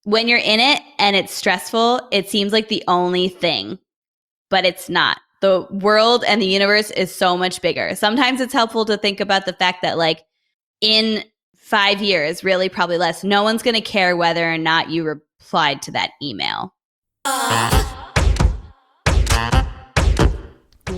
When you're in it and it's stressful, it seems like the only thing, but it's not. The world and the universe is so much bigger. Sometimes it's helpful to think about the fact that, like, in 5 years, really probably less, no one's going to care whether or not you replied to that email.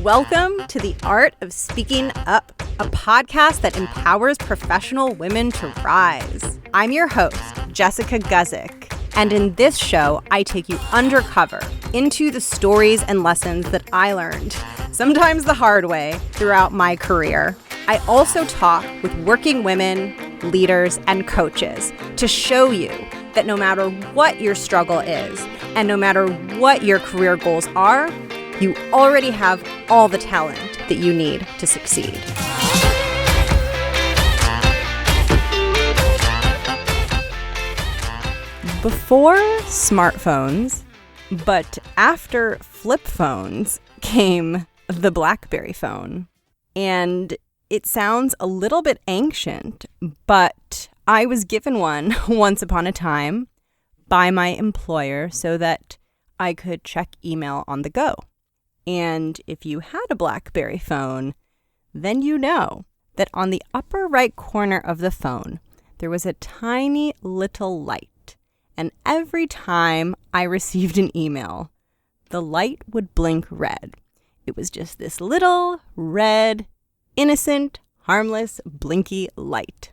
Welcome to The Art of Speaking Up, a podcast that empowers professional women to rise. I'm your host, Jessica Guzik, and in this show, I take you undercover into the stories and lessons that I learned, sometimes the hard way, throughout my career. I also talk with working women, leaders, and coaches to show you that no matter what your struggle is, and no matter what your career goals are, you already have all the talent that you need to succeed. Before smartphones, but after flip phones, came the BlackBerry phone. And it sounds a little bit ancient, but I was given one once upon a time by my employer so that I could check email on the go. And if you had a BlackBerry phone, then you know that on the upper right corner of the phone, there was a tiny little light. And every time I received an email, the light would blink red. It was just this little red, innocent, harmless, blinky light.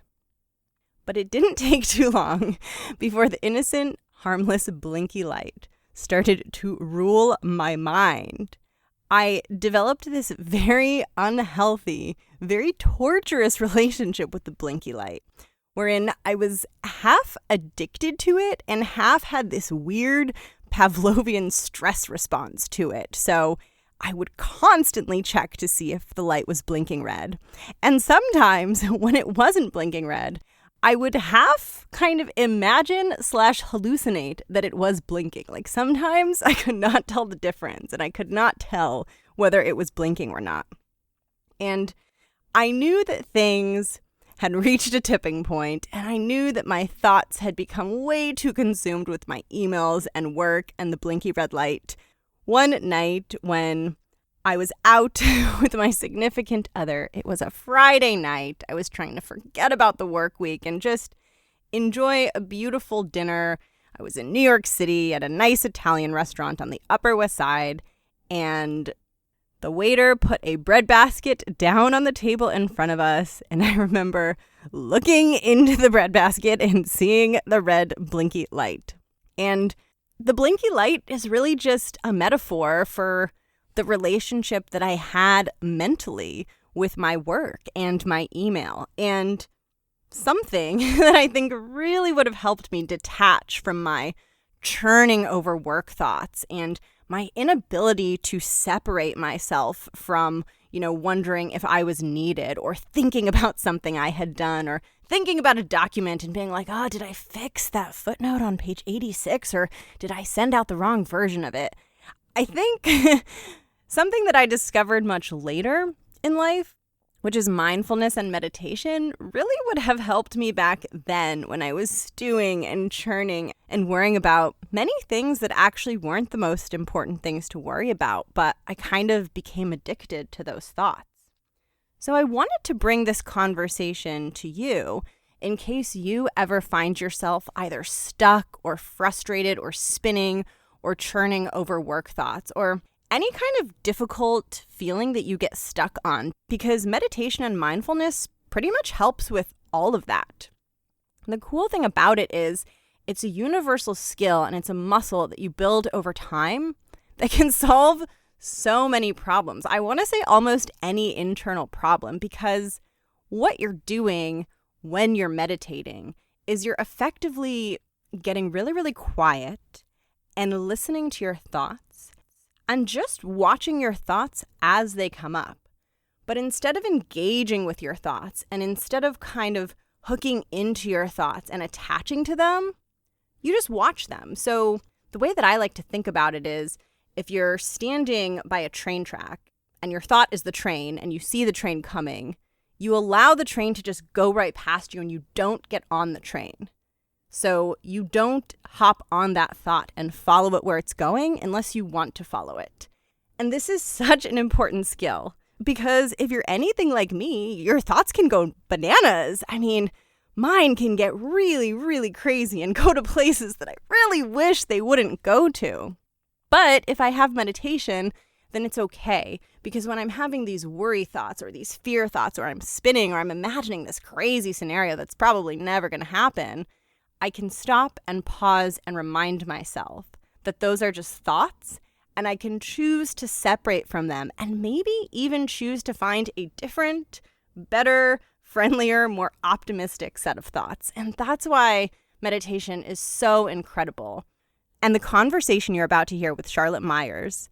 But it didn't take too long before the innocent, harmless, blinky light started to rule my mind. I developed this very unhealthy, very torturous relationship with the blinky light, wherein I was half addicted to it and half had this weird Pavlovian stress response to it. So I would constantly check to see if the light was blinking red. And sometimes when it wasn't blinking red, I would half kind of imagine / hallucinate that it was blinking. Like sometimes I could not tell the difference and I could not tell whether it was blinking or not. And I knew that things had reached a tipping point, and I knew that my thoughts had become way too consumed with my emails and work and the blinky red light. One night when I was out with my significant other, it was a Friday night. I was trying to forget about the work week and just enjoy a beautiful dinner. I was in New York City at a nice Italian restaurant on the Upper West Side, and the waiter put a breadbasket down on the table in front of us, and I remember looking into the breadbasket and seeing the red blinky light. And the blinky light is really just a metaphor for the relationship that I had mentally with my work and my email, and something that I think really would have helped me detach from my churning over work thoughts and my inability to separate myself from, wondering if I was needed or thinking about something I had done or thinking about a document and being like, oh, did I fix that footnote on page 86 or did I send out the wrong version of it? I think something that I discovered much later in life, which is mindfulness and meditation, really would have helped me back then when I was stewing and churning and worrying about many things that actually weren't the most important things to worry about, but I kind of became addicted to those thoughts. So I wanted to bring this conversation to you in case you ever find yourself either stuck or frustrated or spinning or churning over work thoughts or any kind of difficult feeling that you get stuck on, because meditation and mindfulness pretty much helps with all of that. The cool thing about it is it's a universal skill and it's a muscle that you build over time that can solve so many problems. I want to say almost any internal problem, because what you're doing when you're meditating is you're effectively getting really, really quiet and listening to your thoughts and just watching your thoughts as they come up. But instead of engaging with your thoughts and instead of kind of hooking into your thoughts and attaching to them, you just watch them. So the way that I like to think about it is if you're standing by a train track and your thought is the train and you see the train coming, you allow the train to just go right past you and you don't get on the train. So you don't hop on that thought and follow it where it's going unless you want to follow it. And this is such an important skill because if you're anything like me, your thoughts can go bananas. I mean, mine can get really, really crazy and go to places that I really wish they wouldn't go to. But if I have meditation, then it's okay. Because when I'm having these worry thoughts or these fear thoughts or I'm spinning or I'm imagining this crazy scenario that's probably never going to happen, I can stop and pause and remind myself that those are just thoughts and I can choose to separate from them and maybe even choose to find a different, better, friendlier, more optimistic set of thoughts. And that's why meditation is so incredible. And the conversation you're about to hear with Charlotte Myers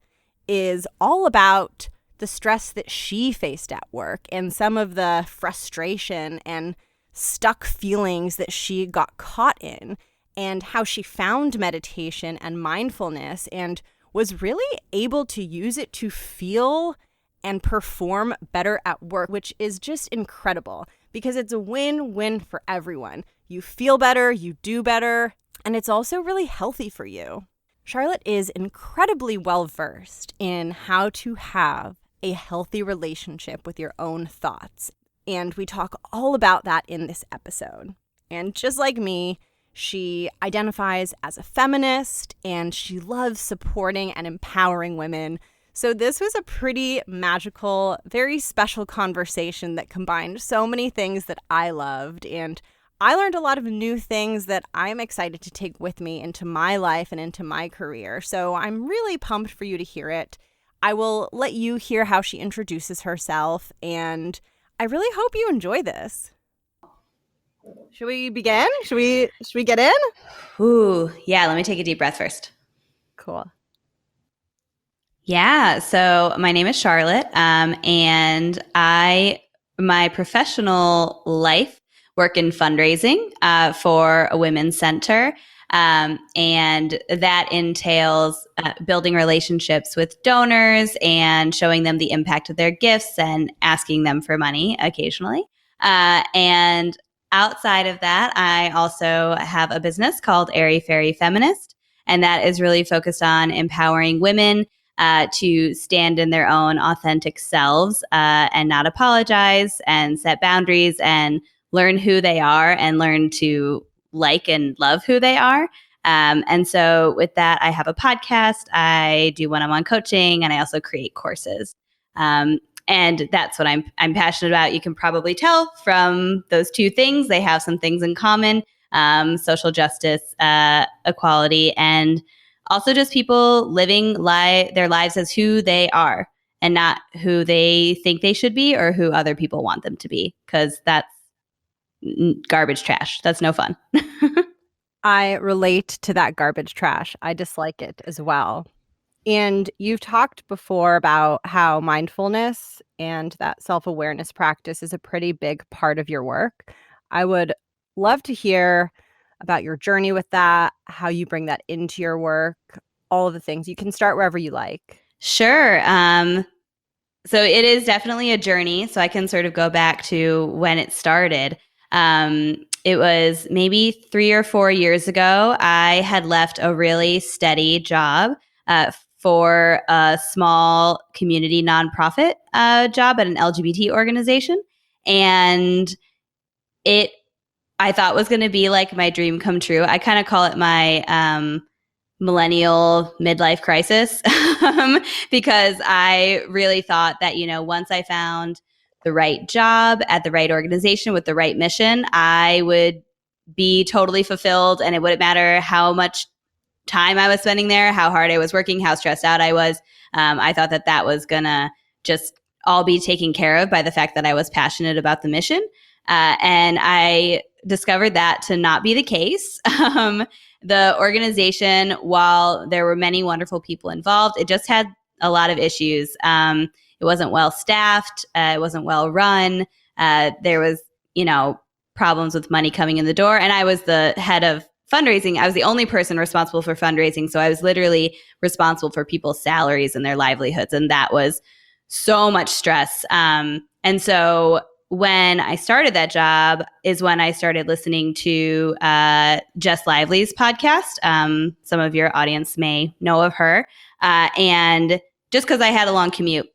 is all about the stress that she faced at work and some of the frustration and stuck feelings that she got caught in and how she found meditation and mindfulness and was really able to use it to feel and perform better at work, which is just incredible because it's a win-win for everyone. You feel better, you do better, and it's also really healthy for you. Charlotte is incredibly well-versed in how to have a healthy relationship with your own thoughts. And we talk all about that in this episode. And just like me, she identifies as a feminist and she loves supporting and empowering women. So this was a pretty magical, very special conversation that combined so many things that I loved. And I learned a lot of new things that I'm excited to take with me into my life and into my career. So I'm really pumped for you to hear it. I will let you hear how she introduces herself, and I really hope you enjoy this. Should we begin? Should we get in? Ooh, yeah, let me take a deep breath first. Cool. Yeah, so my name is Charlotte, and my professional life work in fundraising for a women's center. And that entails building relationships with donors and showing them the impact of their gifts and asking them for money occasionally. And outside of that, I also have a business called Airy Fairy Feminist, and that is really focused on empowering women to stand in their own authentic selves and not apologize and set boundaries and learn who they are and learn to like and love who they are. And so with that, I have a podcast, I do one-on-one coaching, and I also create courses. And that's what I'm passionate about. You can probably tell from those two things. They have some things in common, social justice, equality, and also just people living their lives as who they are and not who they think they should be or who other people want them to be, because that's garbage trash. That's no fun. I relate to that garbage trash. I dislike it as well. And you've talked before about how mindfulness and that self-awareness practice is a pretty big part of your work. I would love to hear about your journey with that, how you bring that into your work, all of the things. You can start wherever you like. Sure. So it is definitely a journey. So I can sort of go back to when it started. It was maybe 3 or 4 years ago. I had left a really steady job for a small community nonprofit job at an LGBT organization. And I thought was going to be like my dream come true. I kind of call it my millennial midlife crisis because I really thought that, once I found the right job at the right organization with the right mission, I would be totally fulfilled, and it wouldn't matter how much time I was spending there, how hard I was working, how stressed out I was. I thought that was gonna just all be taken care of by the fact that I was passionate about the mission. And I discovered that to not be the case. The organization, while there were many wonderful people involved, it just had a lot of issues. It wasn't well staffed. It wasn't well run. There was, problems with money coming in the door. And I was the head of fundraising. I was the only person responsible for fundraising. So I was literally responsible for people's salaries and their livelihoods. And that was so much stress. And so when I started that job is when I started listening to Jess Lively's podcast. Some of your audience may know of her. And just because I had a long commute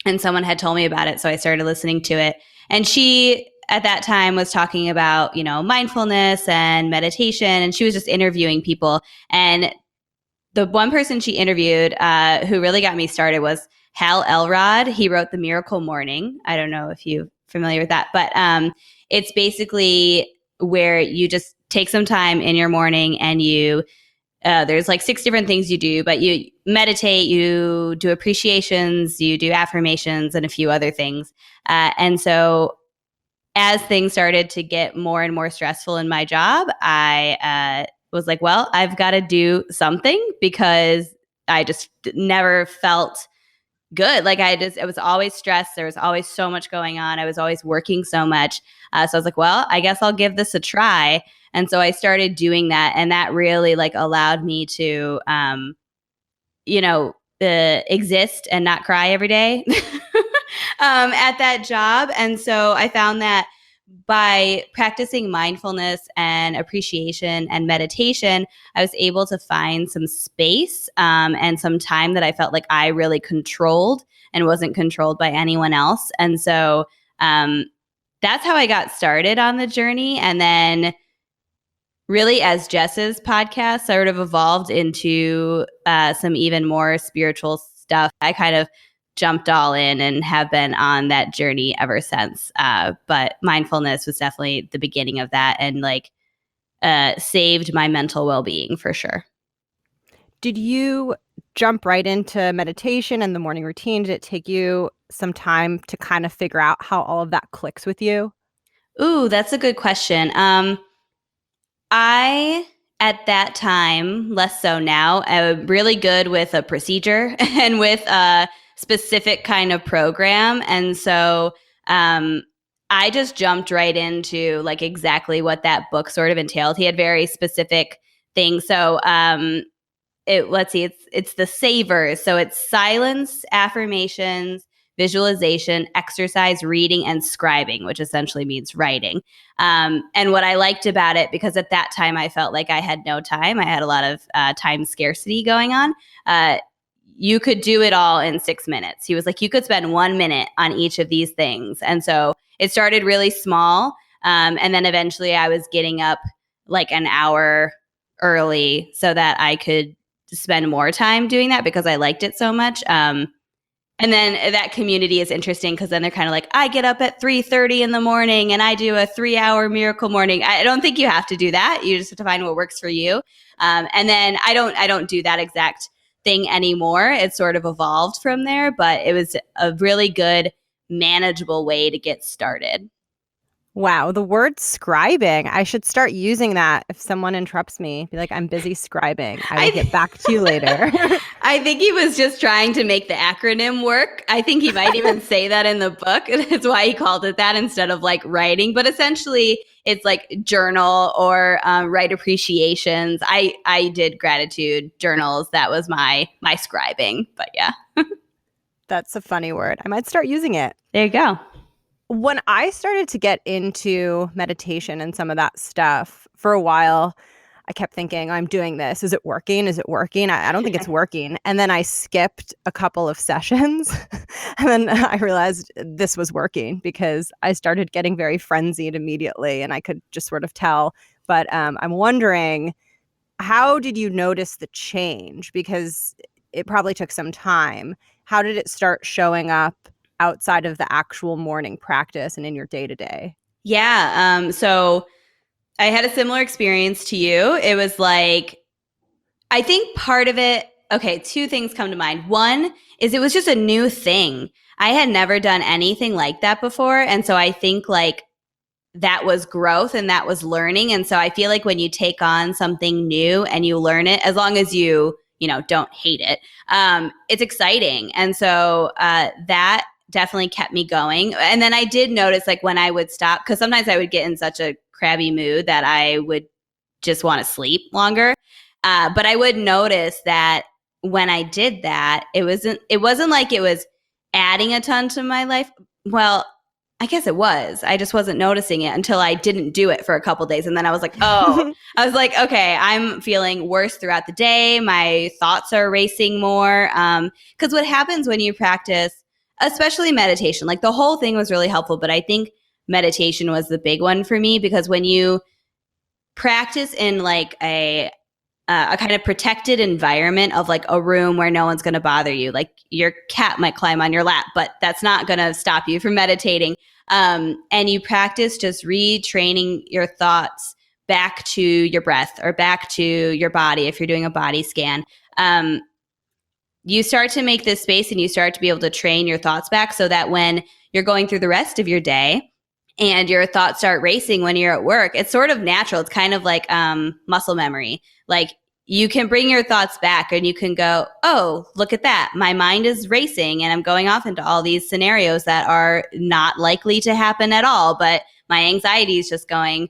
and someone had told me about it, so I started listening to it. And she, at that time, was talking about, mindfulness and meditation. And she was just interviewing people. And the one person she interviewed who really got me started was Hal Elrod. He wrote The Miracle Morning. I don't know if you're familiar with that, but it's basically where you just take some time in your morning and you there's like 6 different things you do, but you meditate, you do appreciations, you do affirmations, and a few other things. And so as things started to get more and more stressful in my job, I was like, well, I've got to do something because I just never felt good. Like I was always stressed. There was always so much going on. I was always working so much. So I was like, well, I guess I'll give this a try. And so I started doing that. And that really like allowed me to, exist and not cry every day at that job. And so I found that by practicing mindfulness and appreciation and meditation, I was able to find some space and some time that I felt like I really controlled and wasn't controlled by anyone else. And so that's how I got started on the journey. And then really, as Jess's podcast sort of evolved into some even more spiritual stuff, I kind of jumped all in and have been on that journey ever since. But mindfulness was definitely the beginning of that and like saved my mental well-being for sure. Did you jump right into meditation and the morning routine? Did it take you some time to kind of figure out how all of that clicks with you? Ooh, that's a good question. I, at that time, less so now, I'm really good with a procedure and with a specific kind of program. And so I just jumped right into like exactly what that book sort of entailed. He had very specific things. So let's see, it's the savers. So it's silence, affirmations, visualization, exercise, reading, and scribing, which essentially means writing. And what I liked about it, because at that time I felt like I had no time, I had a lot of time scarcity going on. You could do it all in 6 minutes. He was like, you could spend 1 minute on each of these things. And so it started really small. And then eventually I was getting up like an hour early so that I could spend more time doing that because I liked it so much. And then that community is interesting because then they're kind of like, I get up at 3:30 in the morning and I do a 3-hour miracle morning. I don't think you have to do that. You just have to find what works for you. And then I don't do that exact thing anymore. It sort of evolved from there, but it was a really good, manageable way to get started. Wow, the word scribing. I should start using that if someone interrupts me. Be like, I'm busy scribing. I will get back to you later. I think he was just trying to make the acronym work. I think he might even say that in the book. That's why he called it that instead of like writing. But essentially, it's like journal or write appreciations. I did gratitude journals. That was my scribing. But yeah. That's a funny word. I might start using it. There you go. When I started to get into meditation and some of that stuff, for a while, I kept thinking, I'm doing this. Is it working? Is it working? I don't think it's working. And then I skipped a couple of sessions. And then I realized this was working because I started getting very frenzied immediately and I could just sort of tell. But I'm wondering, how did you notice the change? Because it probably took some time. How did it start showing up outside of the actual morning practice and in your day-to-day? Yeah. So I had a similar experience to you. It was like, I think part of it, okay, 2 things come to mind. One is it was just a new thing. I had never done anything like that before. And so I think like that was growth and that was learning. And so I feel like when you take on something new and you learn it, as long as you don't hate it, it's exciting. And so that definitely kept me going. And then I did notice like when I would stop, because sometimes I would get in such a crabby mood that I would just want to sleep longer. But I would notice that when I did that, it wasn't like it was adding a ton to my life. Well, I guess it was. I just wasn't noticing it until I didn't do it for a couple days. And then I was like, oh, I was like, okay, I'm feeling worse throughout the day. My thoughts are racing more. Because what happens when you practice, especially meditation, like the whole thing was really helpful, but I think meditation was the big one for me because when you practice in like a kind of protected environment of like a room where no one's going to bother you. Like your cat might climb on your lap, but that's not going to stop you from meditating. And you practice just retraining your thoughts back to your breath or back to your body if you're doing a body scan. You start to make this space and you start to be able to train your thoughts back so that when you're going through the rest of your day, and your thoughts start racing when you're at work, it's sort of natural. It's kind of like muscle memory. Like you can bring your thoughts back and you can go, oh, look at that. My mind is racing and I'm going off into all these scenarios that are not likely to happen at all, but my anxiety is just going.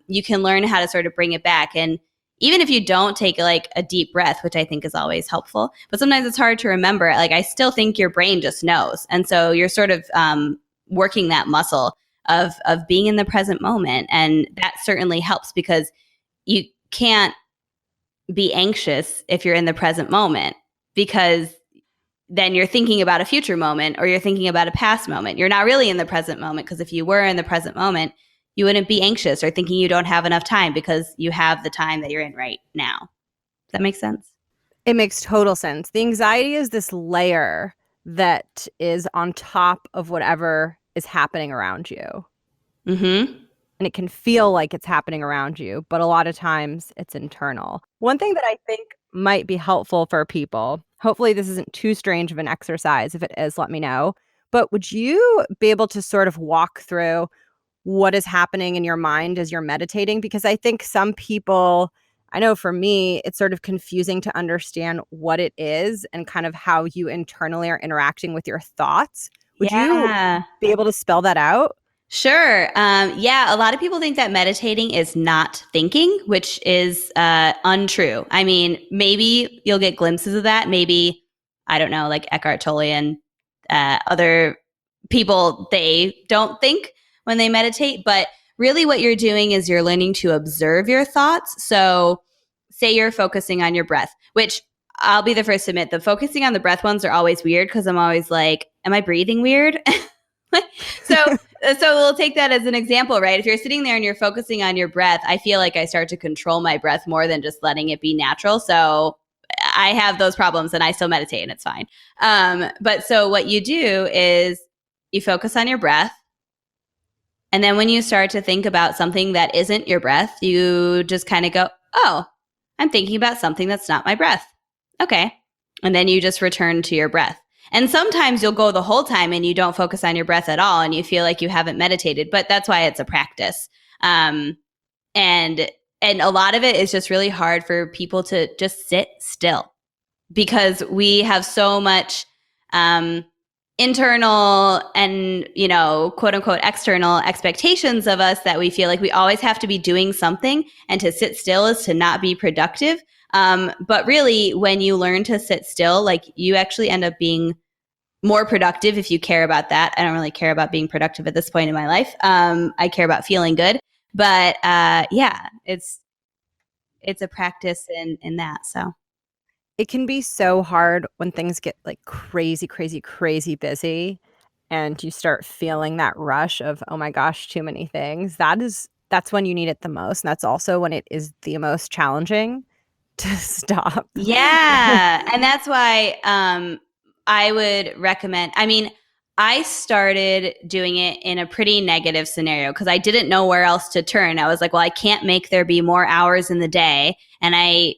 You can learn how to sort of bring it back. And even if you don't take like a deep breath, which I think is always helpful, but sometimes it's hard to remember. Like I still think your brain just knows. And so you're sort of working that muscle of being in the present moment. And that certainly helps because you can't be anxious if you're in the present moment because then you're thinking about a future moment or you're thinking about a past moment. You're not really in the present moment because if you were in the present moment, you wouldn't be anxious or thinking you don't have enough time because you have the time that you're in right now. Does that make sense? It makes total sense. The anxiety is this layer that is on top of whatever is happening around you. Mm-hmm. And it can feel like it's happening around you, but a lot of times it's internal. One thing that I think might be helpful for people, hopefully this isn't too strange of an exercise. If it is, let me know. But would you be able to sort of walk through what is happening in your mind as you're meditating? Because I think some people, I know for me, it's sort of confusing to understand what it is and kind of how you internally are interacting with your thoughts. Would you be able to spell that out? Sure. Yeah, a lot of people think that meditating is not thinking, which is untrue. I mean, maybe you'll get glimpses of that. Maybe, I don't know, like Eckhart Tolle and other people, they don't think when they meditate. But really what you're doing is you're learning to observe your thoughts. So say you're focusing on your breath, which I'll be the first to admit, the focusing on the breath ones are always weird because I'm always like, am I breathing weird? so we'll take that as an example, right? If you're sitting there and you're focusing on your breath, I feel like I start to control my breath more than just letting it be natural. So I have those problems and I still meditate and it's fine. But so what you do is you focus on your breath. And then when you start to think about something that isn't your breath, you just kind of go, oh, I'm thinking about something that's not my breath. Okay. And then you just return to your breath. And sometimes you'll go the whole time and you don't focus on your breath at all and you feel like you haven't meditated, but that's why it's a practice. And a lot of it is just really hard for people to just sit still because we have so much internal and, you know, quote unquote external expectations of us that we feel like we always have to be doing something, and to sit still is to not be productive. But really, when you learn to sit still, like you actually end up being more productive if you care about that. I don't really care about being productive at this point in my life. I care about feeling good. But yeah, it's a practice in that. So it can be so hard when things get like crazy, crazy, crazy busy and you start feeling that rush of, oh my gosh, too many things. That's when you need it the most. And that's also when it is the most challenging to stop. Yeah. And that's why I would recommend, I mean, I started doing it in a pretty negative scenario because I didn't know where else to turn. I was like, well, I can't make there be more hours in the day. And I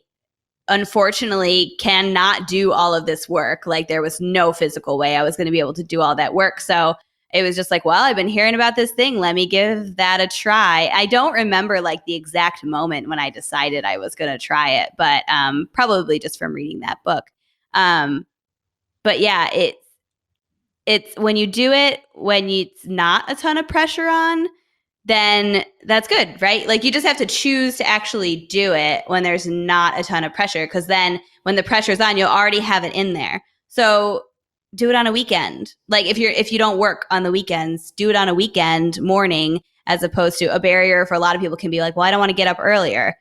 unfortunately cannot do all of this work. Like there was no physical way I was going to be able to do all that work. So it was just like, well, I've been hearing about this thing. Let me give that a try. I don't remember like the exact moment when I decided I was going to try it, but probably just from reading that book. But yeah, it's when you do it when it's not a ton of pressure on, then that's good, right? Like you just have to choose to actually do it when there's not a ton of pressure, because then when the pressure's on, you'll already have it in there. So do it on a weekend. Like if you don't work on the weekends, do it on a weekend morning, as opposed to a barrier for a lot of people can be like, well, I don't want to get up earlier.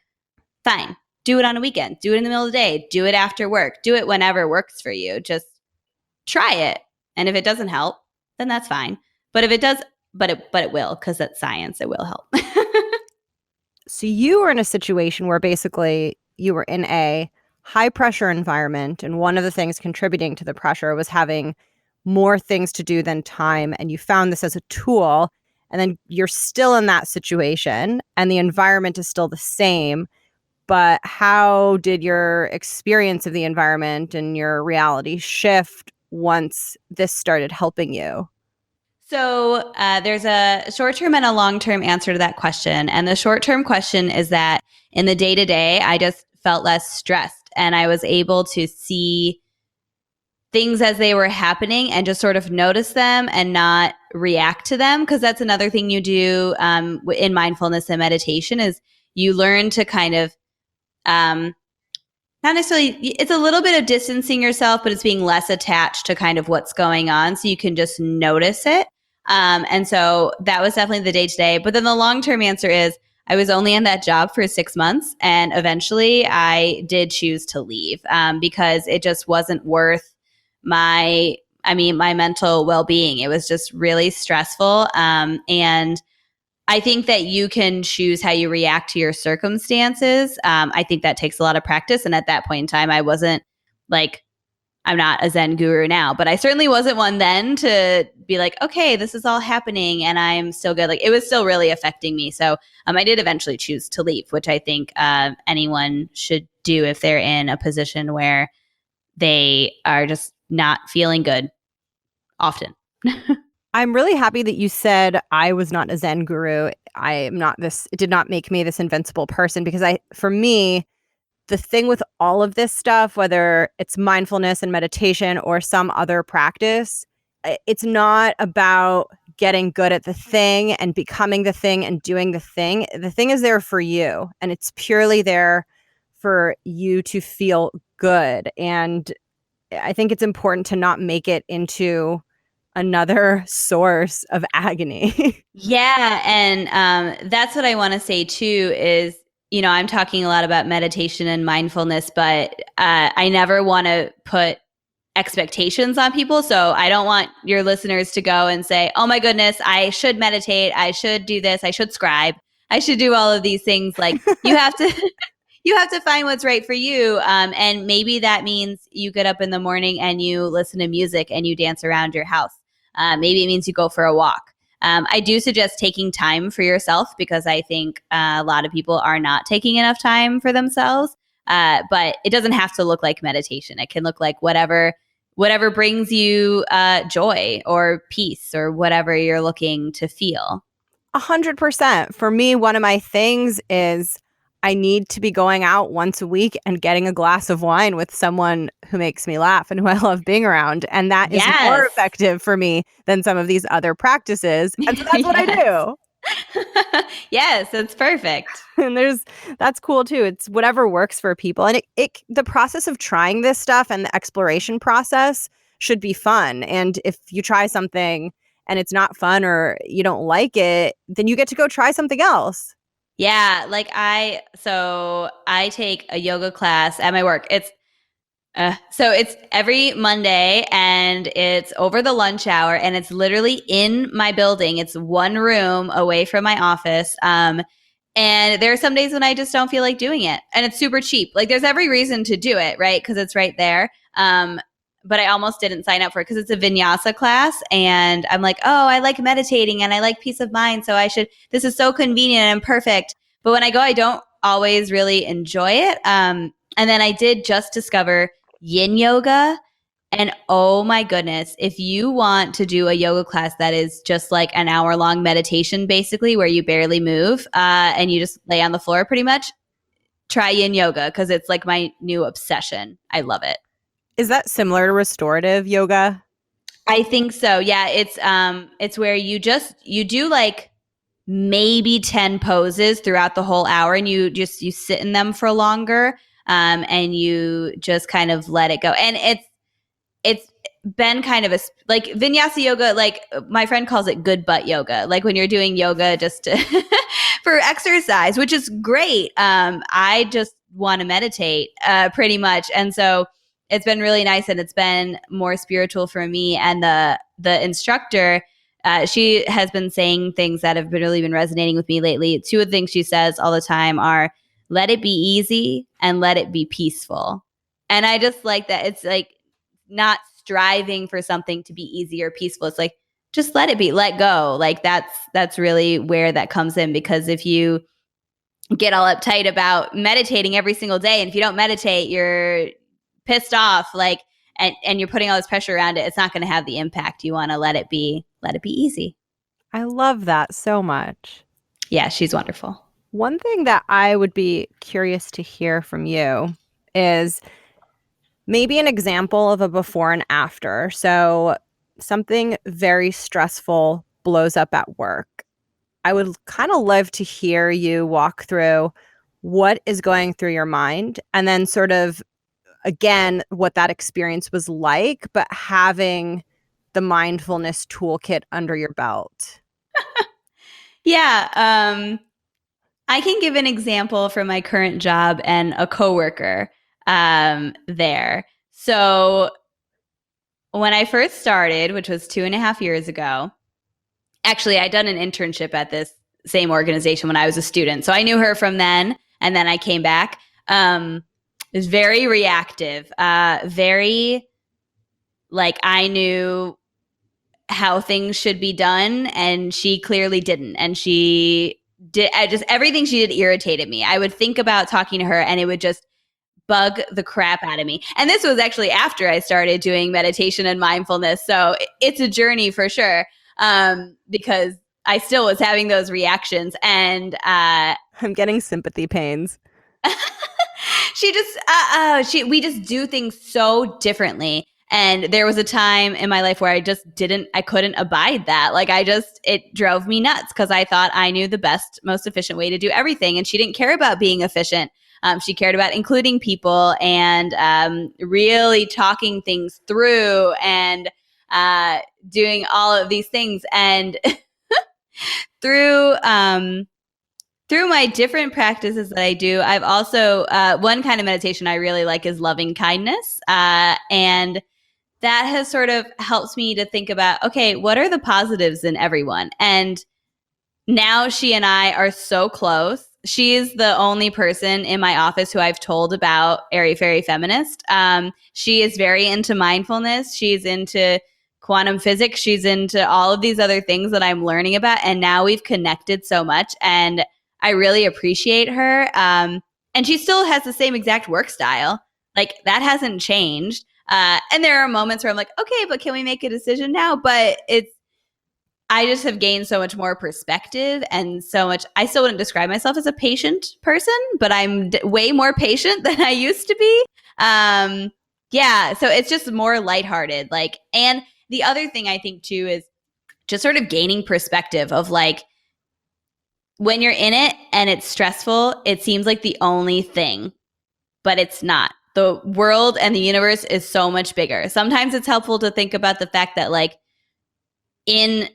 Fine. Do it on a weekend. Do it in the middle of the day. Do it after work. Do it whenever works for you. Just try it. And if it doesn't help, then that's fine. But if it does, but it will, because that's science. It will help. So you were in a situation where basically you were in a high pressure environment, and one of the things contributing to the pressure was having more things to do than time, and you found this as a tool, and then you're still in that situation and the environment is still the same. But how did your experience of the environment and your reality shift once this started helping you? So there's a short-term and a long-term answer to that question. And the short-term question is that in the day-to-day, I just felt less stressed, and I was able to see things as they were happening and just sort of notice them and not react to them. Because that's another thing you do in mindfulness and meditation is you learn to kind of not necessarily, it's a little bit of distancing yourself, but it's being less attached to kind of what's going on, so you can just notice it. And so that was definitely the day to day. But then the long term answer is I was only in that job for 6 months, and eventually I did choose to leave because it just wasn't worth my mental well being. It was just really stressful, and I think that you can choose how you react to your circumstances. I think that takes a lot of practice. And at that point in time, I wasn't like, I'm not a Zen guru now, but I certainly wasn't one then to be like, okay, this is all happening and I'm still good. Like, it was still really affecting me. So I did eventually choose to leave, which I think anyone should do if they're in a position where they are just not feeling good often. I'm really happy that you said I was not a Zen guru. I am not this, it did not make me this invincible person, because for me, the thing with all of this stuff, whether it's mindfulness and meditation or some other practice, it's not about getting good at the thing and becoming the thing and doing the thing. The thing is there for you, and it's purely there for you to feel good. And I think it's important to not make it into another source of agony. Yeah. And that's what I want to say too is, I'm talking a lot about meditation and mindfulness, but I never want to put expectations on people. So I don't want your listeners to go and say, oh my goodness, I should meditate. I should do this. I should scribe. I should do all of these things. Like, you have to, you have to find what's right for you. And maybe that means you get up in the morning and you listen to music and you dance around your house. Maybe it means you go for a walk. I do suggest taking time for yourself, because I think a lot of people are not taking enough time for themselves. But it doesn't have to look like meditation. It can look like whatever brings you joy or peace or whatever you're looking to feel. 100%. For me, one of my things is I need to be going out once a week and getting a glass of wine with someone who makes me laugh and who I love being around. And that is more effective for me than some of these other practices. And so that's what I do. Yes, it's perfect. And that's cool too. It's whatever works for people. And the process of trying this stuff and the exploration process should be fun. And if you try something and it's not fun or you don't like it, then you get to go try something else. Yeah, like I take a yoga class at my work. So it's every Monday, and it's over the lunch hour, and it's literally in my building. It's one room away from my office. And there are some days when I just don't feel like doing it, and it's super cheap. Like, there's every reason to do it, right? Because it's right there. But I almost didn't sign up for it because it's a vinyasa class, and I'm like, oh, I like meditating and I like peace of mind, so this is so convenient and perfect. But when I go, I don't always really enjoy it. And then I did just discover yin yoga, and oh my goodness, if you want to do a yoga class that is just like an hour-long meditation, basically, where you barely move and you just lay on the floor pretty much, try yin yoga, because it's like my new obsession. I love it. Is that similar to restorative yoga? I think so. Yeah, it's where you do like maybe 10 poses throughout the whole hour, and you sit in them for longer, and you just kind of let it go. And it's been kind of like vinyasa yoga, like my friend calls it good butt yoga, like when you're doing yoga just to for exercise, which is great. I just want to meditate pretty much. And so it's been really nice, and it's been more spiritual for me. And the instructor, she has been saying things that have really been resonating with me lately. Two of the things she says all the time are, let it be easy and let it be peaceful. And I just like that. It's like not striving for something to be easy or peaceful. It's like, just let it be, let go. Like that's really where that comes in, because if you get all uptight about meditating every single day, and if you don't meditate, you're pissed off, like, and you're putting all this pressure around it, it's not going to have the impact. You want to let it be easy. I love that so much. Yeah, she's wonderful. One thing that I would be curious to hear from you is maybe an example of a before and after. So something very stressful blows up at work. I would kind of love to hear you walk through what is going through your mind, and then sort of, again, what that experience was like, but having the mindfulness toolkit under your belt. Yeah. I can give an example from my current job and a coworker there. So when I first started, which was 2.5 years ago, actually, I'd done an internship at this same organization when I was a student. So I knew her from then, and then I came back. It was very reactive, very like I knew how things should be done, and she clearly didn't. And she did just everything she did irritated me. I would think about talking to her, and it would just bug the crap out of me. And this was actually after I started doing meditation and mindfulness. So it's a journey for sure, because I still was having those reactions. And I'm getting sympathy pains. she just, we just do things so differently. And there was a time in my life where I couldn't abide that. Like it drove me nuts, because I thought I knew the best, most efficient way to do everything. And she didn't care about being efficient. She cared about including people and really talking things through and doing all of these things. And through my different practices that I do, I've also one kind of meditation I really like is loving kindness, and that has sort of helped me to think about, okay, what are the positives in everyone? And now she and I are so close. She is the only person in my office who I've told about Airy Fairy Feminist. She is very into mindfulness. She's into quantum physics. She's into all of these other things that I'm learning about. And now we've connected so much, and I really appreciate her. And she still has the same exact work style. Like, that hasn't changed. And there are moments where I'm like, okay, but can we make a decision now? But I just have gained so much more perspective, and so much. I still wouldn't describe myself as a patient person, but I'm way more patient than I used to be. Yeah, so it's just more lighthearted. Like, and the other thing I think too is just sort of gaining perspective of, like, when you're in it and it's stressful, it seems like the only thing, but it's not. The world and the universe is so much bigger. Sometimes it's helpful to think about the fact that, like, 5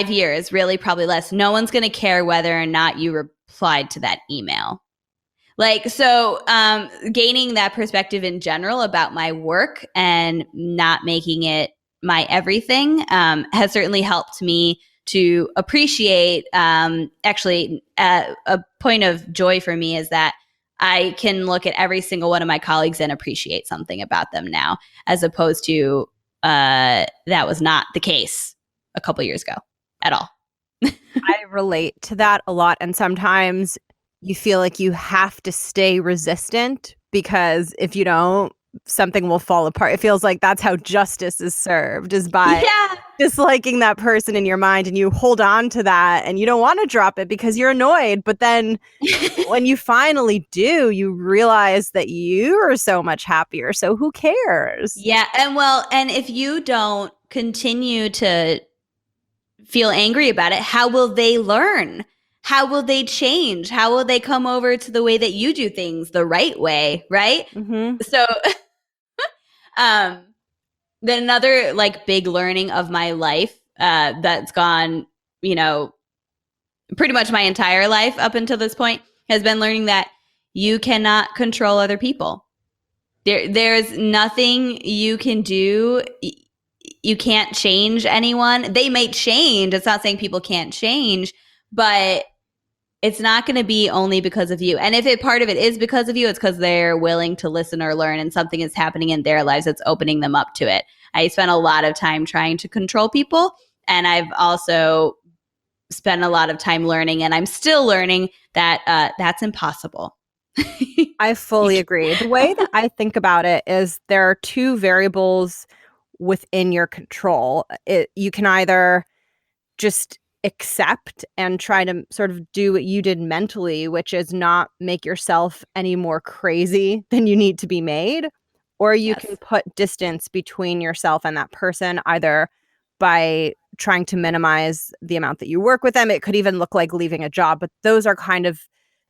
years, really probably less, no one's going to care whether or not you replied to that email. Like, so gaining that perspective in general about my work and not making it my everything has certainly helped me to appreciate. Actually, a point of joy for me is that I can look at every single one of my colleagues and appreciate something about them now, as opposed to that was not the case a couple years ago at all. I relate to that a lot. And sometimes you feel like you have to stay resistant, because if you don't, something will fall apart. It feels like that's how justice is served, is by disliking that person in your mind, and you hold on to that and you don't want to drop it because you're annoyed. But then when you finally do, you realize that you are so much happier. So who cares? Yeah. And if you don't continue to feel angry about it, how will they learn? How will they change? How will they come over to the way that you do things the right way? Right. Mm-hmm. So um, then another like big learning of my life that's gone, pretty much my entire life up until this point has been learning that you cannot control other people. There's nothing you can do. You can't change anyone. They may change. It's not saying people can't change, but it's not going to be only because of you. And if part of it is because of you, it's because they're willing to listen or learn and something is happening in their lives that's opening them up to it. I spent a lot of time trying to control people, and I've also spent a lot of time learning, and I'm still learning that that's impossible. I fully agree. The way that I think about it is there are two variables within your control. You can either just accept and try to sort of do what you did mentally, which is not make yourself any more crazy than you need to be made, or you can put distance between yourself and that person, either by trying to minimize the amount that you work with them. It could even look like leaving a job, but those are kind of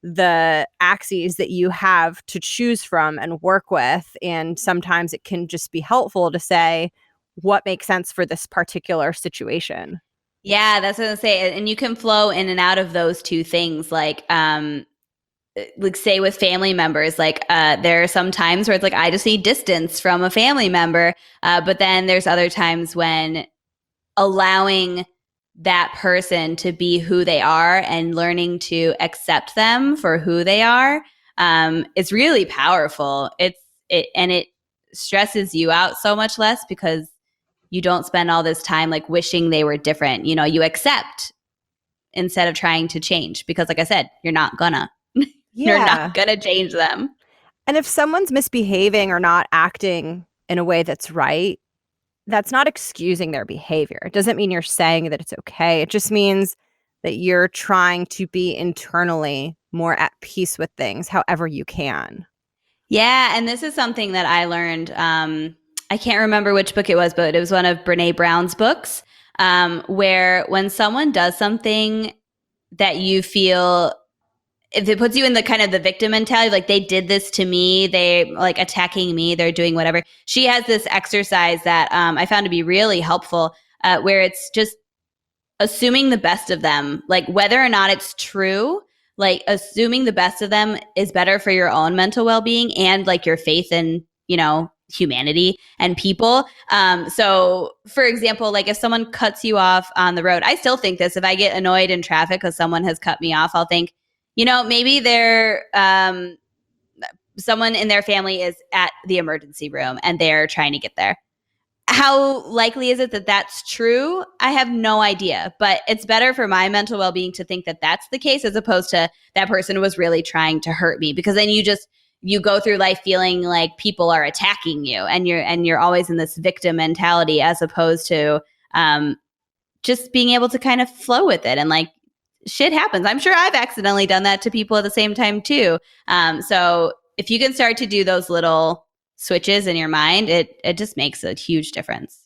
the axes that you have to choose from and work with. And sometimes it can just be helpful to say what makes sense for this particular situation. Yeah, that's what I say. And you can flow in and out of those two things. Like say with family members, there are some times where it's like, I just need distance from a family member. But then there's other times when allowing that person to be who they are and learning to accept them for who they are is really powerful. It stresses you out so much less because you don't spend all this time like wishing they were different. You accept instead of trying to change because, like I said, you're not gonna. You're not gonna change them. And if someone's misbehaving or not acting in a way that's right, that's not excusing their behavior. It doesn't mean you're saying that it's okay. It just means that you're trying to be internally more at peace with things however you can. Yeah, and this is something that I learned. I can't remember which book it was, but it was one of Brene Brown's books, where when someone does something that you feel, if it puts you in the kind of the victim mentality, like they did this to me, they like attacking me, they're doing whatever. She has this exercise that I found to be really helpful, where it's just assuming the best of them, like whether or not it's true, like assuming the best of them is better for your own mental well-being and like your faith in, humanity and people. So for example, like if someone cuts you off on the road, I still think this, if I get annoyed in traffic because someone has cut me off, I'll think, maybe they're, someone in their family is at the emergency room and they're trying to get there. How likely is it that that's true? I have no idea, but it's better for my mental well-being to think that that's the case as opposed to that person was really trying to hurt me, because then you go through life feeling like people are attacking you and you're always in this victim mentality as opposed to just being able to kind of flow with it and like shit happens. I'm sure I've accidentally done that to people at the same time too. So if you can start to do those little switches in your mind, it just makes a huge difference.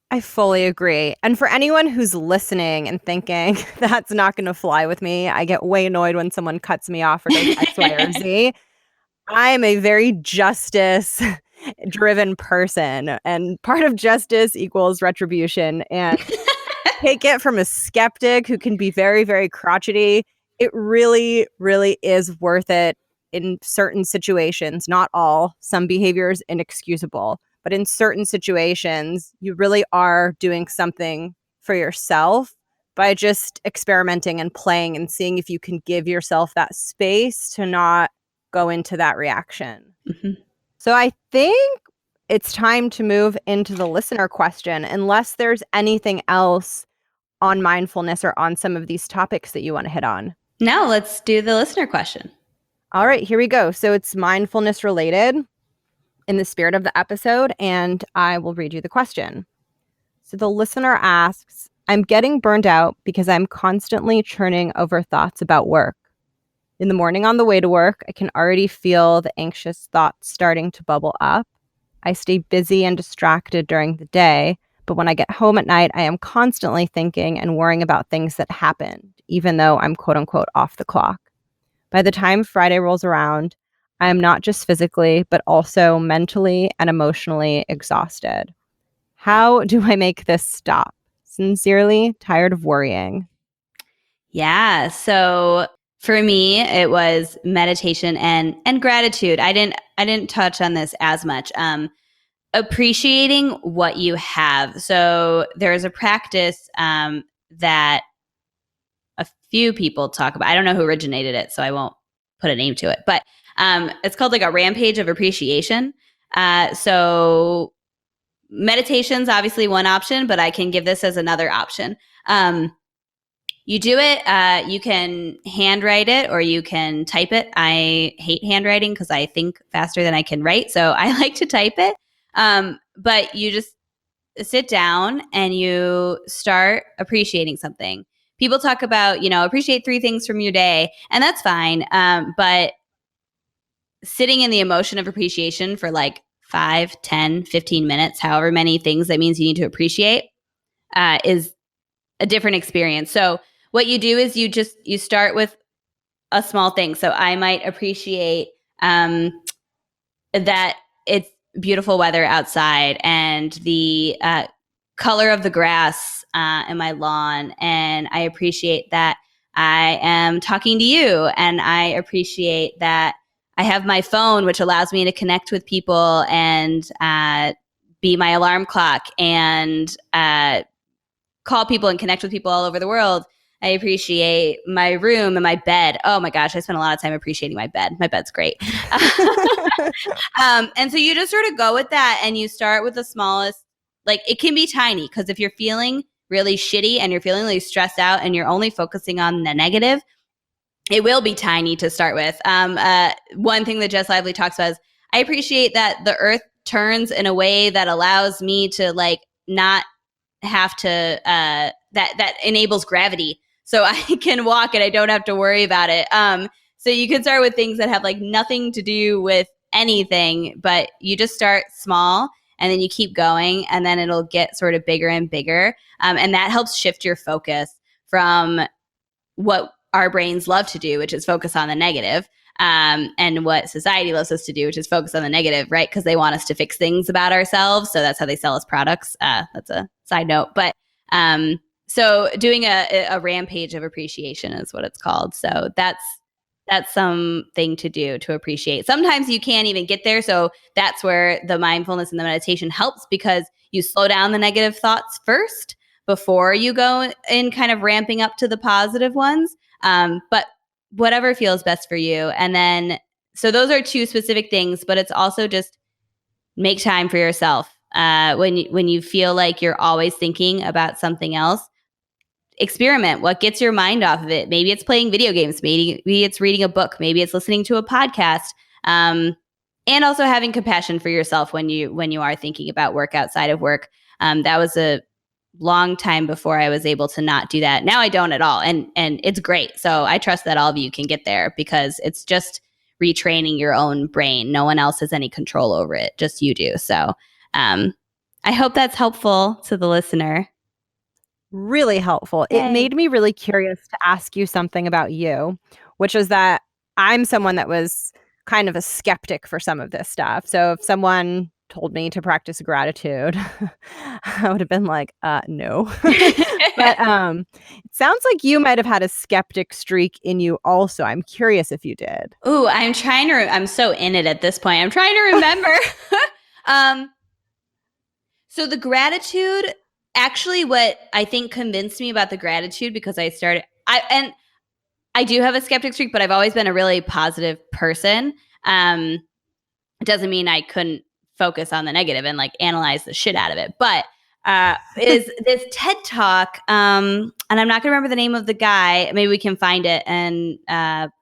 I fully agree. And for anyone who's listening and thinking, that's not going to fly with me, I get way annoyed when someone cuts me off or does X, Y, or Z. I'm a very justice-driven person, and part of justice equals retribution. And take it from a skeptic who can be very, very crotchety. It really, really is worth it in certain situations. Not all. Some behavior is inexcusable. But in certain situations, you really are doing something for yourself by just experimenting and playing and seeing if you can give yourself that space to not go into that reaction. Mm-hmm. So I think it's time to move into the listener question, unless there's anything else on mindfulness or on some of these topics that you want to hit on. No, let's do the listener question. All right, here we go. So it's mindfulness related in the spirit of the episode, and I will read you the question. So the listener asks, I'm getting burned out because I'm constantly churning over thoughts about work. In the morning on the way to work, I can already feel the anxious thoughts starting to bubble up. I stay busy and distracted during the day, but when I get home at night, I am constantly thinking and worrying about things that happened, even though I'm quote unquote off the clock. By the time Friday rolls around, I am not just physically, but also mentally and emotionally exhausted. How do I make this stop? Sincerely, tired of worrying. Yeah. So for me, it was meditation and gratitude. I didn't touch on this as much. Appreciating what you have. So there's a practice that a few people talk about. I don't know who originated it, so I won't put a name to it. But it's called like a rampage of appreciation. So meditation's obviously one option, but I can give this as another option. You do it. You can handwrite it or you can type it. I hate handwriting because I think faster than I can write, so I like to type it. But you just sit down and you start appreciating something. People talk about, appreciate 3 things from your day, and that's fine. But sitting in the emotion of appreciation for like 5, 10, 15 minutes, however many things that means you need to appreciate, is a different experience. So what you do is you start with a small thing. So I might appreciate that it's beautiful weather outside and the color of the grass in my lawn. And I appreciate that I am talking to you. And I appreciate that I have my phone, which allows me to connect with people and be my alarm clock and call people and connect with people all over the world. I appreciate my room and my bed. Oh my gosh, I spend a lot of time appreciating my bed. My bed's great. And so you just sort of go with that and you start with the smallest, like it can be tiny because if you're feeling really shitty and you're feeling really stressed out and you're only focusing on the negative, it will be tiny to start with. One thing that Jess Lively talks about is I appreciate that the earth turns in a way that allows me to like not have to that enables gravity so I can walk and I don't have to worry about it. So you can start with things that have like nothing to do with anything, but you just start small and then you keep going and then it'll get sort of bigger and bigger. And that helps shift your focus from what our brains love to do, which is focus on the negative, and what society loves us to do, which is focus on the negative, right? Because they want us to fix things about ourselves. So that's how they sell us products. That's a side note. But so doing a rampage of appreciation is what it's called. So that's something to do to appreciate. Sometimes you can't even get there. So that's where the mindfulness and the meditation helps because you slow down the negative thoughts first before you go in kind of ramping up to the positive ones. But whatever feels best for you. And then, so those are 2 specific things, but it's also just make time for yourself. When you feel like you're always thinking about something else, experiment. What gets your mind off of it? Maybe it's playing video games. Maybe it's reading a book. Maybe it's listening to a podcast. And also having compassion for yourself when you are thinking about work outside of work. That was a long time before I was able to not do that. Now I don't at all. And it's great. So I trust that all of you can get there because it's just retraining your own brain. No one else has any control over it. Just you do. So I hope that's helpful to the listener. Really helpful. Yay. It made me really curious to ask you something about you, which is that I'm someone that was kind of a skeptic for some of this stuff. So if someone told me to practice gratitude, I would have been like, no. But it sounds like you might have had a skeptic streak in you also. I'm curious if you did. Ooh, I'm so in it at this point. I'm trying to remember. So the gratitude, actually what I think convinced me about the gratitude because I do have a skeptic streak, but I've always been a really positive person. It doesn't mean I couldn't focus on the negative and like analyze the shit out of it. But is this TED Talk, and I'm not going to remember the name of the guy. Maybe we can find it and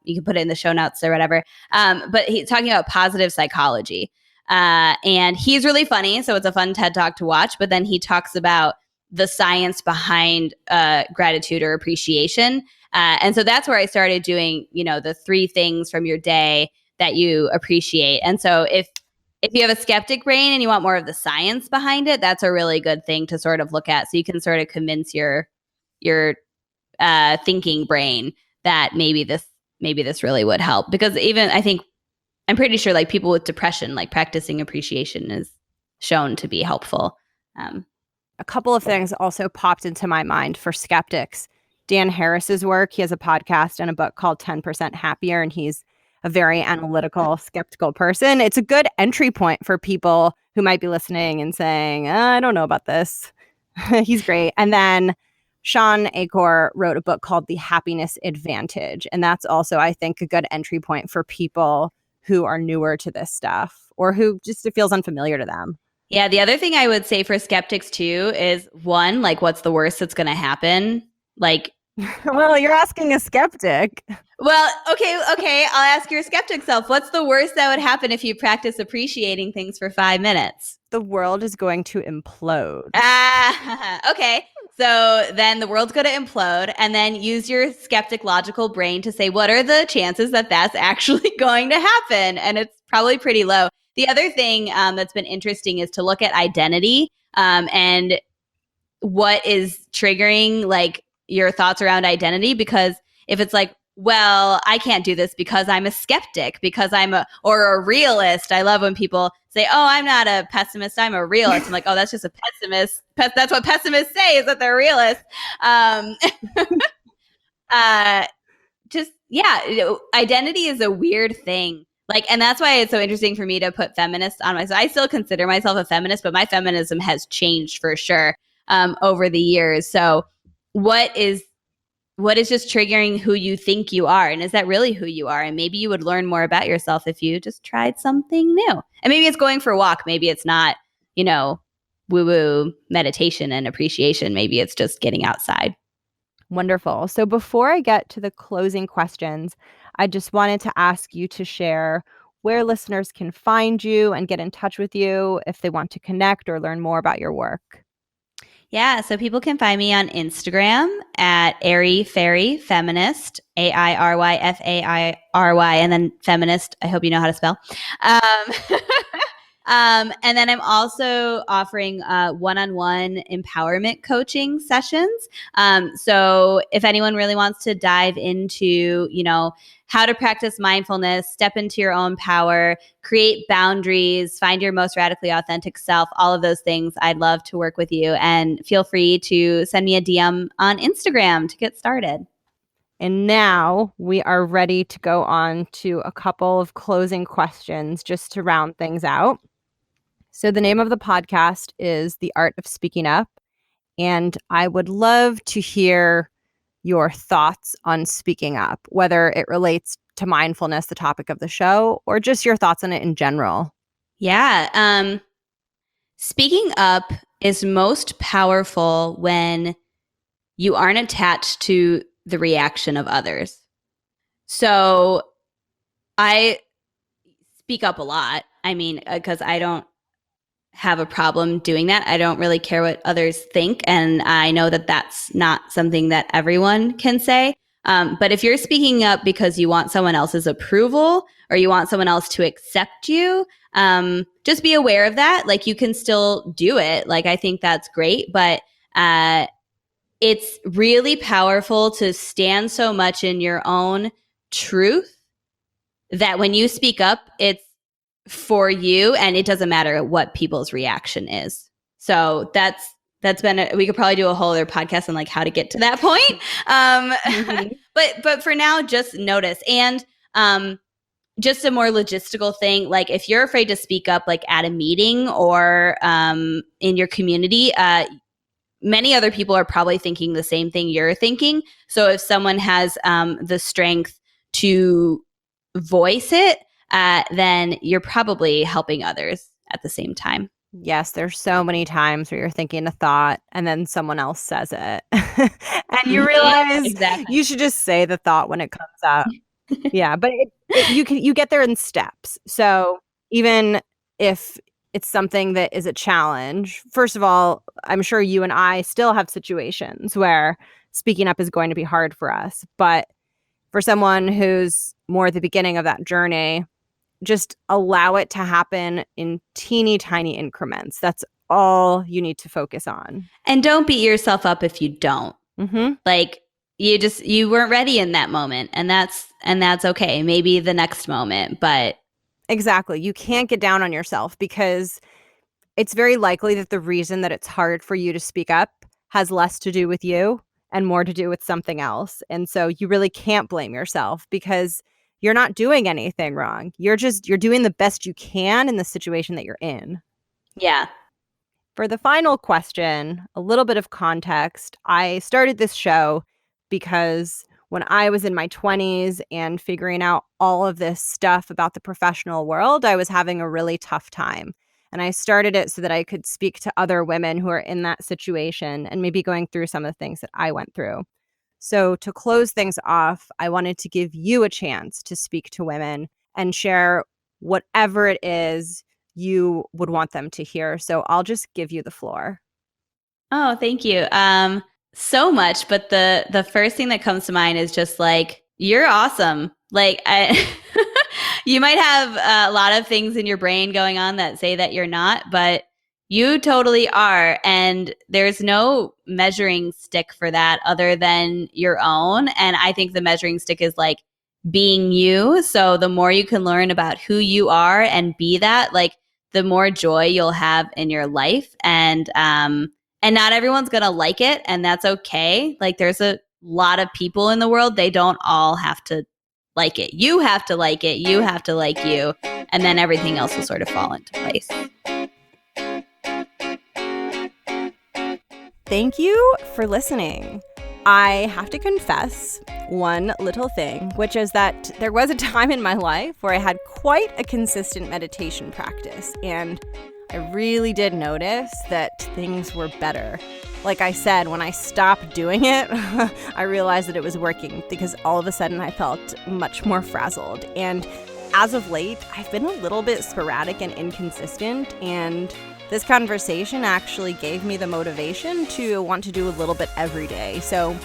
you can put it in the show notes or whatever. But he's talking about positive psychology. And he's really funny. So it's a fun TED Talk to watch. But then he talks about the science behind gratitude or appreciation. And so that's where I started doing, the 3 things from your day that you appreciate. And so if you have a skeptic brain and you want more of the science behind it, that's a really good thing to sort of look at. So you can sort of convince your thinking brain that maybe this really would help. Because even I think I'm pretty sure like people with depression, like practicing appreciation is shown to be helpful. A couple of things also popped into my mind for skeptics. Dan Harris's work, he has a podcast and a book called 10% Happier, and he's a very analytical, skeptical person. It's a good entry point for people who might be listening and saying, I don't know about this. He's great. And then Sean Acor wrote a book called The Happiness Advantage. And that's also, I think, a good entry point for people who are newer to this stuff or who just it feels unfamiliar to them. Yeah, the other thing I would say for skeptics too is one, like what's the worst that's going to happen? Like, well, you're asking a skeptic. Well, okay, I'll ask your skeptic self. What's the worst that would happen if you practice appreciating things for 5 minutes? The world is going to implode. Okay. So then the world's going to implode, and then use your skeptic logical brain to say, what are the chances that that's actually going to happen? And it's probably pretty low. The other thing that's been interesting is to look at identity and what is triggering like your thoughts around identity. Because if it's like, well, I can't do this because I'm a skeptic, because I'm a realist. I love when people say, oh, I'm not a pessimist, I'm a realist. I'm like, oh, that's just a pessimist. That's what pessimists say, is that they're realists. Identity is a weird thing. Like, and that's why it's so interesting for me to put feminist on myself. I still consider myself a feminist, but my feminism has changed for sure over the years. So what is just triggering who you think you are? And is that really who you are? And maybe you would learn more about yourself if you just tried something new. And maybe it's going for a walk. Maybe it's not, woo-woo meditation and appreciation. Maybe it's just getting outside. Wonderful. So before I get to the closing questions, I just wanted to ask you to share where listeners can find you and get in touch with you if they want to connect or learn more about your work. Yeah, so people can find me on Instagram at Airy Fairy Feminist, AIRYFAIRY, and then feminist. I hope you know how to spell. And then I'm also offering one-on-one empowerment coaching sessions. So if anyone really wants to dive into, how to practice mindfulness, step into your own power, create boundaries, find your most radically authentic self, all of those things, I'd love to work with you. And feel free to send me a DM on Instagram to get started. And now we are ready to go on to a couple of closing questions just to round things out. So the name of the podcast is The Art of Speaking Up. And I would love to hear your thoughts on speaking up, whether it relates to mindfulness, the topic of the show, or just your thoughts on it in general. Yeah. Speaking up is most powerful when you aren't attached to the reaction of others. So I speak up a lot. I mean, because I don't have a problem doing that. I don't really care what others think. And I know that that's not something that everyone can say. But if you're speaking up because you want someone else's approval or you want someone else to accept you, just be aware of that. Like, you can still do it. Like, I think that's great. But it's really powerful to stand so much in your own truth that when you speak up, it's for you, and it doesn't matter what people's reaction is. So that's been we could probably do a whole other podcast on like how to get to that point. But for now, just notice. And just a more logistical thing, like if you're afraid to speak up, like at a meeting or in your community, many other people are probably thinking the same thing you're thinking. So if someone has the strength to voice it, then you're probably helping others at the same time. Yes, there's so many times where you're thinking a thought and then someone else says it. And you realize you should just say the thought when it comes up. Yeah, but you get there in steps. So even if it's something that is a challenge, first of all, I'm sure you and I still have situations where speaking up is going to be hard for us. But for someone who's more at the beginning of that journey, just allow it to happen in teeny tiny increments. That's all you need to focus on. And don't beat yourself up if you don't. Mm-hmm. Like, you weren't ready in that moment, and that's okay. Maybe the next moment, but Exactly. You can't get down on yourself because it's very likely that the reason that it's hard for you to speak up has less to do with you and more to do with something else. And so you really can't blame yourself because you're not doing anything wrong. You're doing the best you can in the situation that you're in. Yeah. For the final question, a little bit of context. I started this show because when I was in my 20s and figuring out all of this stuff about the professional world, I was having a really tough time. And I started it so that I could speak to other women who are in that situation and maybe going through some of the things that I went through. So to close things off, I wanted to give you a chance to speak to women and share whatever it is you would want them to hear. So I'll just give you the floor. Oh, thank you. So much, but the first thing that comes to mind is just like, you're awesome. Like you might have a lot of things in your brain going on that say that you're not, but you totally are. And there's no measuring stick for that other than your own. And I think the measuring stick is like being you. So the more you can learn about who you are and be that, like the more joy you'll have in your life. And not everyone's going to like it, and that's okay. Like there's a lot of people in the world, they don't all have to like it. You have to like it. You have to like you. And then everything else will sort of fall into place. Thank you for listening. I have to confess one little thing, which is that there was a time in my life where I had quite a consistent meditation practice, and I really did notice that things were better. Like I said, when I stopped doing it, I realized that it was working because all of a sudden I felt much more frazzled. And as of late, I've been a little bit sporadic and inconsistent, and this conversation actually gave me the motivation to want to do a little bit every day. So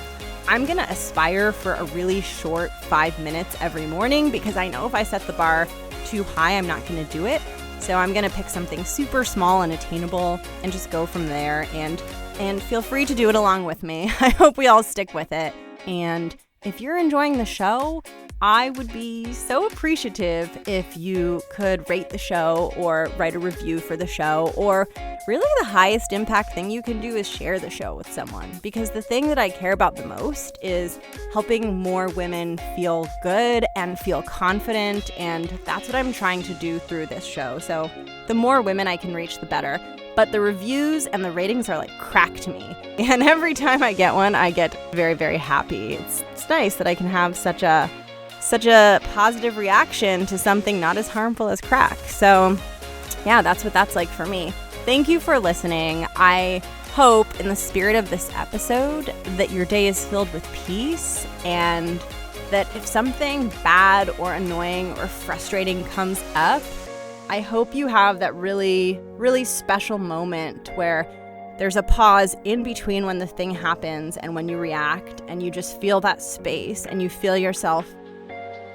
I'm going to aspire for a really short 5 minutes every morning because I know if I set the bar too high, I'm not going to do it. So I'm going to pick something super small and attainable and just go from there, and feel free to do it along with me. I hope we all stick with it. And if you're enjoying the show, I would be so appreciative if you could rate the show or write a review for the show, or really the highest impact thing you can do is share the show with someone, because the thing that I care about the most is helping more women feel good and feel confident, and that's what I'm trying to do through this show. So the more women I can reach, the better. But the reviews and the ratings are like crack to me. And every time I get one, I get very, very happy. It's nice that I can have such a positive reaction to something not as harmful as crack. So yeah, that's what that's like for me. Thank you for listening. I hope in the spirit of this episode that your day is filled with peace, and that if something bad or annoying or frustrating comes up, I hope you have that really, really special moment where there's a pause in between when the thing happens and when you react, and you just feel that space and you feel yourself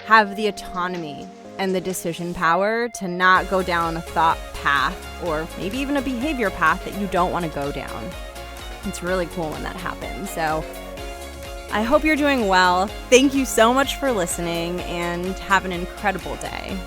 have the autonomy and the decision power to not go down a thought path or maybe even a behavior path that you don't want to go down. It's really cool when that happens. So I hope you're doing well. Thank you so much for listening, and have an incredible day.